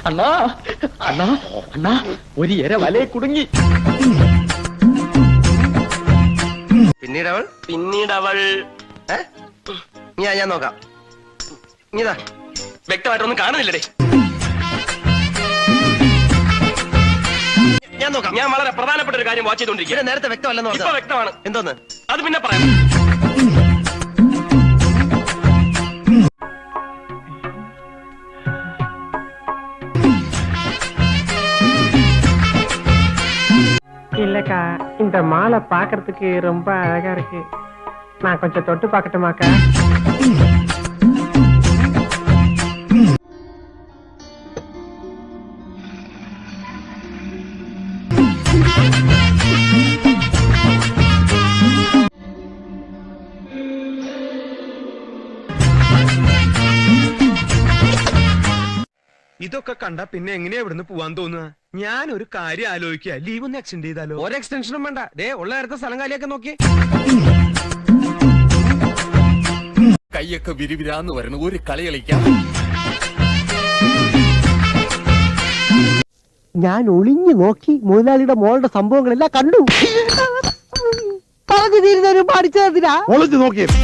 അണ്ണാ അണ്ണാ അണ്ണാ ഒരു ഇര വലയെ കുടുങ്ങി. പിന്നീടവൾ ഞാൻ നോക്കാം. ഇതാ വ്യക്തമായിട്ടൊന്നും കാണുന്നില്ലേ? ഞാൻ നോക്കാം. ഞാൻ വളരെ പ്രധാനപ്പെട്ട ഒരു കാര്യം വാച്ച് ചെയ്തോണ്ടിരിക്കുക. നേരത്തെ വ്യക്തമല്ലെന്ന് പറഞ്ഞാൽ വ്യക്തമാണ്. എന്തോന്ന് അത് പിന്നെ പറയാം. இல்லக்கா, இந்த மாலை பாக்குறதுக்கு ரொம்ப அழகா இருக்கு. நான் கொஞ்சம் தொட்டு பார்க்கட்டுமாக்கா? ഇതൊക്കെ കണ്ട പിന്നെ എങ്ങനെയാ ഇവിടുന്ന് പോവാൻ തോന്നുക? ഞാൻ ഒരു കാര്യം ആലോചിക്കുക, ലീവ് ഒന്ന് എക്സ്റ്റെൻഡ് ചെയ്താലോ? ഒരു എക്സ്റ്റൻഷനും വേണ്ട. ഉള്ള നേരത്തെ സ്ഥലം കാലിയൊക്കെ നോക്കി. കൈയൊക്കെ വിരിവിരാന്ന് വരണം. ഒരു കളി കളിക്കാം. ഞാൻ ഒളിഞ്ഞു നോക്കി മുതലാളിയുടെ മോളുടെ സംഭവങ്ങളെല്ലാം കണ്ടു. പറഞ്ഞു തീരുന്നവരും പഠിച്ചതിനാ ഒളിഞ്ഞു നോക്കിയത്